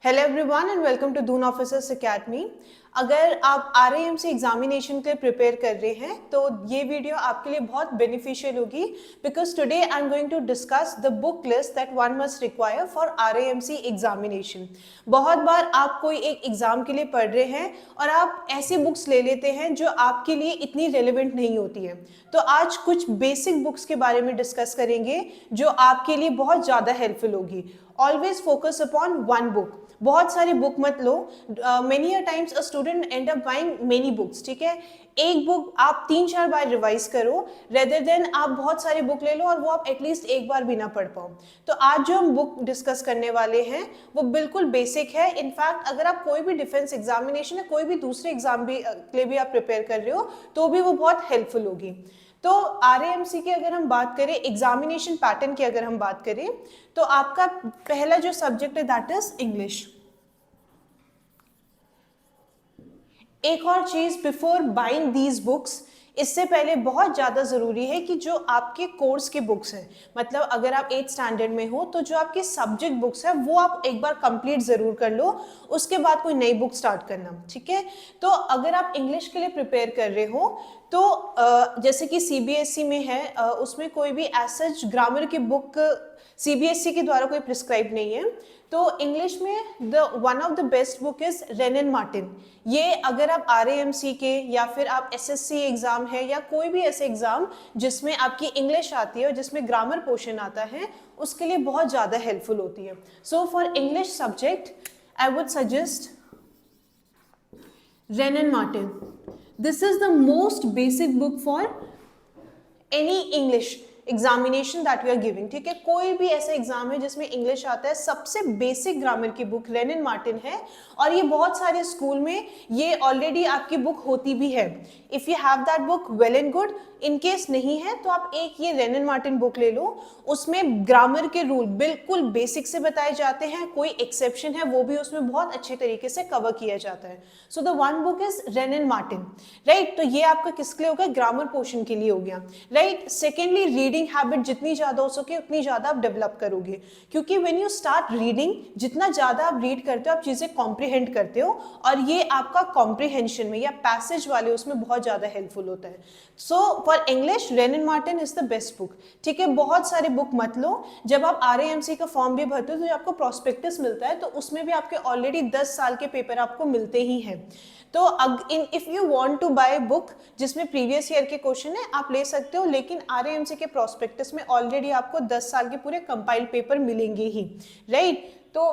Hello everyone and welcome to Doon Officers Academy. अगर आप RAMC examination के लिए प्रिपेयर कर रहे हैं तो ये वीडियो आपके लिए बहुत बेनिफिशियल होगी because today I am going to discuss the book list that one must require for RAMC examination. बहुत बार आप कोई एक एग्जाम के लिए पढ़ रहे हैं और आप ऐसी बुक्स ले लेते हैं जो आपके लिए इतनी रेलिवेंट नहीं होती है। तो आज कुछ बेसिक बुक्स के बारे में डिस्कस करेंगे जो आपके लिए बहुत ज़्यादा हेल्पफुल होगी। Always focus upon one book. बहुत सारी बुक मत लो। Many a times a student end up buying many books. ठीक है, एक बुक आप 3-4 बार रिवाइज करो रेदर देन आप बहुत सारी बुक ले लो और वो आप एटलीस्ट एक बार भी ना पढ़ पाओ। तो आज जो हम बुक डिस्कस करने वाले हैं वो बिल्कुल बेसिक है। इनफैक्ट अगर आप कोई भी डिफेंस एग्जामिनेशन या कोई भी दूसरे एग्जाम भी के लिए भी आप प्रिपेयर कर रहे हो तो भी वो बहुत हेल्पफुल होगी। तो RAMC की अगर हम बात करें, एग्जामिनेशन पैटर्न की अगर हम बात करें तो आपका पहला जो सब्जेक्ट है दैट इज इंग्लिश। एक और चीज, बिफोर बाइंग दीज बुक्स, इससे पहले बहुत ज़्यादा ज़रूरी है कि जो आपके कोर्स की बुक्स हैं, मतलब अगर आप 8th स्टैंडर्ड में हो तो जो आपकी सब्जेक्ट बुक्स है वो आप एक बार कंप्लीट ज़रूर कर लो, उसके बाद कोई नई बुक स्टार्ट करना। ठीक है, तो अगर आप इंग्लिश के लिए प्रिपेयर कर रहे हो तो जैसे कि CBSE में है, उसमें कोई भी एज ग्रामर की बुक CBSE के द्वारा कोई प्रिस्क्राइब नहीं है। तो इंग्लिश में one of the best book is rain and Martin. ये अगर आप RAMC के या फिर आप SSC एग्जाम है या कोई भी ऐसे एग्जाम जिसमें आपकी इंग्लिश आती है और जिसमें ग्रामर पोर्शन आता है उसके लिए बहुत ज़्यादा हेल्पफुल होती है। So for English subject I would suggest Wren and Martin. This is the most basic book for any English examination that we are giving. ठीक है, कोई भी ऐसा एग्जाम है जिसमें इंग्लिश आता है, सबसे बेसिक ग्रामर की बुक रेन एंड मार्टिन है और ये बहुत सारे स्कूल में ये ऑलरेडी आपकी बुक होती भी है। If you have that book well and good, in case नहीं है तो आप एक ये रेन एंड मार्टिन बुक ले लो। उसमें ग्रामर के रूल बिल्कुल बेसिक से बताए जाते हैं, कोई एक्सेप्शन है वो भी उसमें बहुत अच्छे तरीके से कवर किया जाता है। So the one book is rain and Martin, right. तो ये आपका किसके लिए हो गया? ग्रामर पोर्शन के लिए हो गया, राइट। सेकेंडली, रीडिंग हैबिट जितनी ज़्यादा हो सके उतनी ज़्यादा आप डेवलप करोगे, क्योंकि व्हेन यू स्टार्ट रीडिंग, जितना ज़्यादा आप रीड करते हो आप चीज़ें कॉम्प्रिहेंड करते हो और ये आपका कॉम्प्रिहेंशन में या पैसेज वाले उसमें बहुत ज़्यादा हेल्पफुल होता है। So for English rain and Martin is the best book. ठीक है, बहुत सारे बुक मत लो। जब आप RAMC का फॉर्म भी भरते हो तो आपको प्रोस्पेक्टस मिलता है, तो उसमें भी आपके ऑलरेडी 10 साल के पेपर आपको मिलते ही हैं। तो if you want to buy book जिसमें प्रीवियस ईयर के क्वेश्चन है आप ले सकते हो, लेकिन RAMC के प्रोस्पेक्टस में ऑलरेडी आपको 10 साल के पूरे कंपाइल्ड पेपर मिलेंगे ही, राइट। तो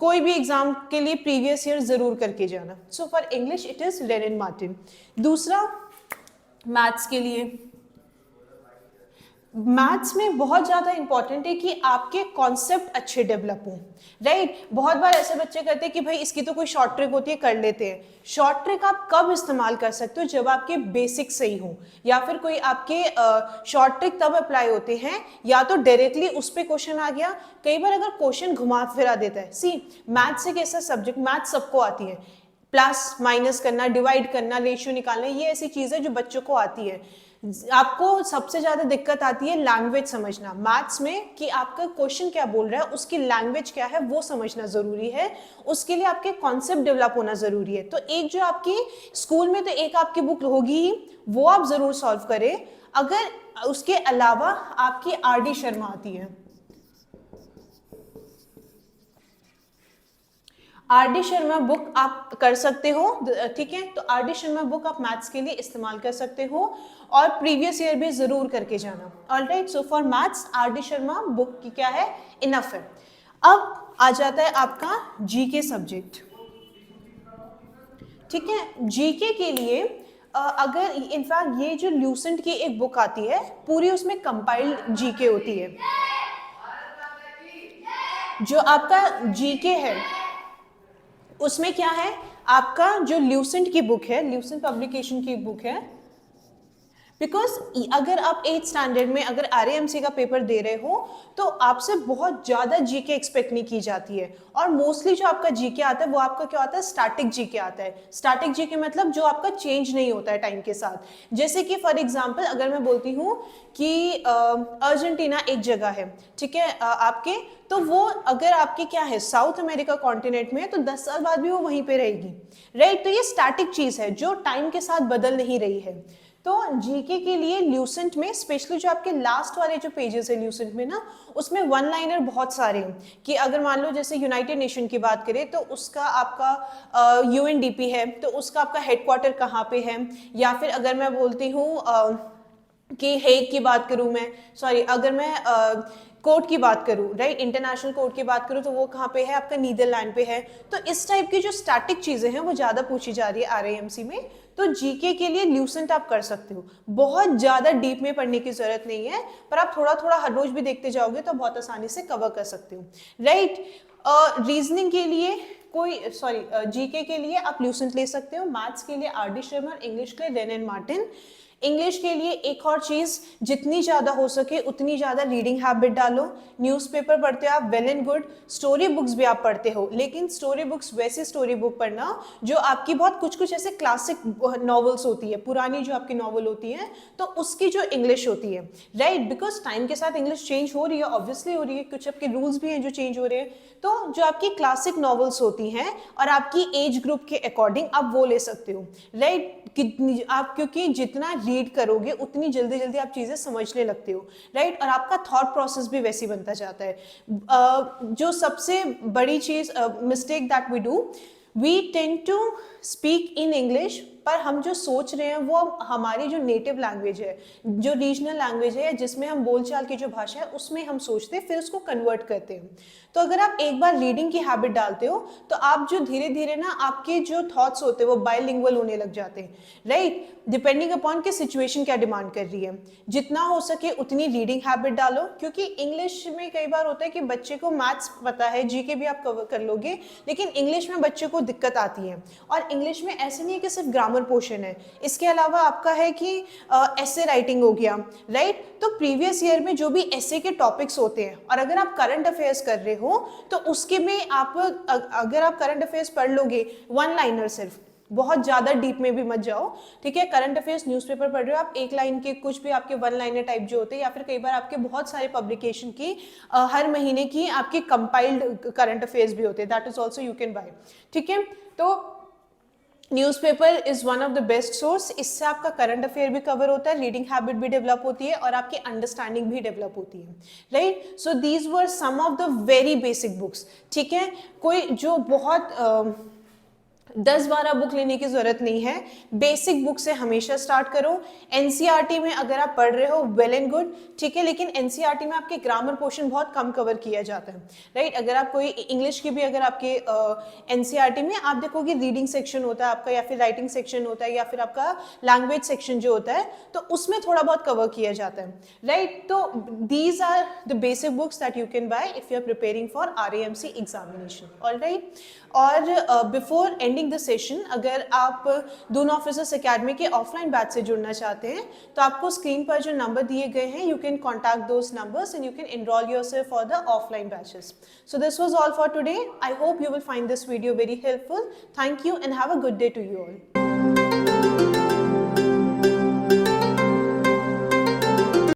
कोई भी एग्जाम के लिए प्रीवियस ईयर जरूर करके जाना। सो for English it is rain and Martin. दूसरा, मैथ्स के लिए, मैथ्स में बहुत ज़्यादा इंपॉर्टेंट है कि आपके कॉन्सेप्ट अच्छे डेवलप हों, राइट। बहुत बार ऐसे बच्चे कहते हैं कि भाई इसकी तो कोई शॉर्ट ट्रिक होती है, कर लेते हैं। शॉर्ट ट्रिक आप कब इस्तेमाल कर सकते हो? जब आपके बेसिक सही हो, या फिर कोई आपके शॉर्ट ट्रिक तब अप्लाई होते हैं या तो डायरेक्टली उस पर क्वेश्चन आ गया, कई बार अगर क्वेश्चन घुमा फिरा देता है। सी, मैथ्स एक ऐसा सब्जेक्ट, मैथ्स सबको आती है, प्लस माइनस करना, डिवाइड करना, रेशियो निकालना, ये ऐसी चीज़ है जो बच्चों को आती है। आपको सबसे ज़्यादा दिक्कत आती है लैंग्वेज समझना मैथ्स में, कि आपका क्वेश्चन क्या बोल रहा है, उसकी लैंग्वेज क्या है वो समझना ज़रूरी है। उसके लिए आपके कॉन्सेप्ट डेवलप होना ज़रूरी है। तो एक जो आपकी स्कूल में तो एक आपकी बुक होगी ही, वो आप ज़रूर सॉल्व करें। अगर उसके अलावा आपकी RD शर्मा आती है, RD शर्मा बुक आप कर सकते हो। ठीक है, तो RD शर्मा बुक आप मैथ्स के लिए इस्तेमाल कर सकते हो और प्रीवियस ईयर भी जरूर करके जाना। Alright, so for maths RD Sharma book की क्या है, इनफ है। अब आ जाता है आपका GK सब्जेक्ट। ठीक है, GK के लिए अगर इनफैक्ट ये जो ल्यूसेंट की एक बुक आती है पूरी उसमें कंपाइल्ड GK होती है। जो आपका GK है उसमें क्या है, आपका जो ल्यूसेंट की बुक है, ल्यूसेंट पब्लिकेशन की बुक है, बिकॉज अगर आप 8th स्टैंडर्ड में अगर RAMC का पेपर दे रहे हो तो आपसे बहुत ज़्यादा जीके एक्सपेक्ट नहीं की जाती है, और मोस्टली जो आपका जीके आता है वो आपका क्या आता है, स्टैटिक जीके आता है। स्टैटिक जीके मतलब जो आपका चेंज नहीं होता है टाइम के साथ। जैसे कि फॉर एग्जांपल अगर मैं बोलती हूँ कि अर्जेंटीना एक जगह है, ठीक है, आपके, तो वो अगर आपके क्या है साउथ अमेरिका कॉन्टिनेंट में है तो 10 साल बाद भी वो वहीं पे रहेगी, राइट। तो ये स्टैटिक चीज़ है जो टाइम के साथ बदल नहीं रही है। तो जीके के लिए ल्यूसेंट में स्पेशली जो आपके लास्ट वाले जो पेजेस है ल्यूसेंट में ना, उसमें वन लाइनर बहुत सारे हैं कि अगर मान लो जैसे यूनाइटेड नेशन की बात करें तो उसका आपका UNDP है, तो उसका आपका हेडक्वार्टर कहाँ पे है, या फिर अगर मैं बोलती हूँ कि हेग की बात करूँ मैं, सॉरी अगर मैं कोर्ट की बात करूँ, राइट, इंटरनेशनल कोर्ट की बात करूँ तो वो कहाँ पे है, आपका नीदरलैंड पे है। तो इस टाइप की जो स्टैटिक चीज़ें हैं वो ज़्यादा पूछी जा रही है RAMC में। तो जीके के लिए ल्यूसेंट आप कर सकते हो, बहुत ज़्यादा डीप में पढ़ने की ज़रूरत नहीं है, पर आप थोड़ा थोड़ा हर रोज भी देखते जाओगे तो बहुत आसानी से कवर कर सकते हो, राइट। रीजनिंग के लिए कोई जीके के लिए आप ल्यूसेंट ले सकते हो, मैथ्स के लिए RD शर्मा, इंग्लिश के लिए रेन एंड मार्टिन। इंग्लिश के लिए एक और चीज़, जितनी ज़्यादा हो सके उतनी ज़्यादा रीडिंग हैबिट डालो। न्यूज़पेपर पढ़ते हो आप, well and good, story books भी आप पढ़ते हो, लेकिन स्टोरी बुक्स वैसी स्टोरी बुक पढ़ना जो आपकी बहुत कुछ ऐसे क्लासिक नॉवेल्स होती है, पुरानी जो आपकी नॉवल होती है, तो उसकी जो इंग्लिश होती है, राइट, बिकॉज टाइम के साथ इंग्लिश चेंज हो रही है, ऑब्वियसली हो रही है, कुछ आपके रूल्स भी हैं जो चेंज हो रहे हैं। तो जो आपकी क्लासिक नॉवेल्स होती हैं और आपकी एज ग्रुप के अकॉर्डिंग आप वो ले सकते हो, राइट। कितनी आप, क्योंकि जितना रीड करोगे उतनी जल्दी जल्दी आप चीज़ें समझने लगते हो, राइट, और आपका थॉट प्रोसेस भी वैसी बनता जाता है। जो सबसे बड़ी चीज़ mistake that we do, we tend to speak in English, पर हम जो सोच रहे हैं वो हमारी जो नेटिव लैंग्वेज है, जो रीजनल लैंग्वेज है, जिसमें हम बोलचाल की जो भाषा है उसमें हम सोचते हैं, फिर उसको कन्वर्ट करते हैं। तो अगर आप एक बार रीडिंग की हैबिट डालते हो तो आप जो धीरे धीरे ना आपके जो थॉट्स होते हैं वो बायलिंगुअल होने लग जाते हैं, राइट, डिपेंडिंग अपॉन कि सिचुएशन क्या डिमांड कर रही है। जितना हो सके उतनी रीडिंग हैबिट डालो, क्योंकि इंग्लिश में कई बार होता है कि बच्चे को मैथ्स पता है, जीके भी आप कवर कर लोगे, लेकिन इंग्लिश में बच्चे को दिक्कत आती है। और इंग्लिश में ऐसे नहीं है कि सिर्फ ग्रामर पोर्शन है, इसके अलावा आपका है कि ऐसे राइटिंग हो गया, राइट। तो प्रीवियस ईयर में जो भी ऐसे के टॉपिक्स होते हैं, और अगर आप करंट अफेयर्स कर रहे हो तो उसके में आप अगर आप करंट अफेयर्स पढ़ लोगे, वन लाइनर सिर्फ, बहुत ज़्यादा डीप में भी मत जाओ, ठीक है। करंट अफेयर्स न्यूज़पेपर पढ़ रहे हो आप, एक लाइन के कुछ भी आपके वन लाइनर टाइप जो होते हैं, या फिर कई बार आपके बहुत सारे पब्लिकेशन की हर महीने की आपकी कंपाइल्ड करंट अफेयर्स भी होते हैं, that is also you can bye, ठीक है। तो newspaper is one of the best source, इससे आपका करंट अफेयर भी कवर होता है, रीडिंग हैबिट भी डेवलप होती है और आपकी अंडरस्टैंडिंग भी डेवलप होती है, right. So these were some of the very basic books, ठीक है। कोई जो बहुत 10-12 बुक लेने की जरूरत नहीं है, बेसिक बुक से हमेशा स्टार्ट करो। एनसीईआरटी में अगर आप पढ़ रहे हो वेल एंड गुड, ठीक है, लेकिन एनसीईआरटी में आपके ग्रामर पोर्शन बहुत कम कवर किया जाता है, राइट। अगर आप कोई इंग्लिश की भी अगर आपके एनसीईआरटी में आप देखोगे रीडिंग सेक्शन होता है आपका, या फिर राइटिंग सेक्शन होता है, या फिर आपका लैंग्वेज सेक्शन जो होता है, तो उसमें थोड़ा बहुत कवर किया जाता है, राइट। तो these are the basic books that you can buy if you are preparing for RAMC examination, alright. और बिफोर एंडिंग द सेशन, अगर आप दून ऑफिसर्स एकेडमी के ऑफलाइन बैच से जुड़ना चाहते हैं तो आपको स्क्रीन पर जो नंबर दिए गए हैं, you can contact those numbers and you can enrol yourself for the offline batches. So this was all for today. I hope you will find this video very helpful. Thank you and have a good day to you all.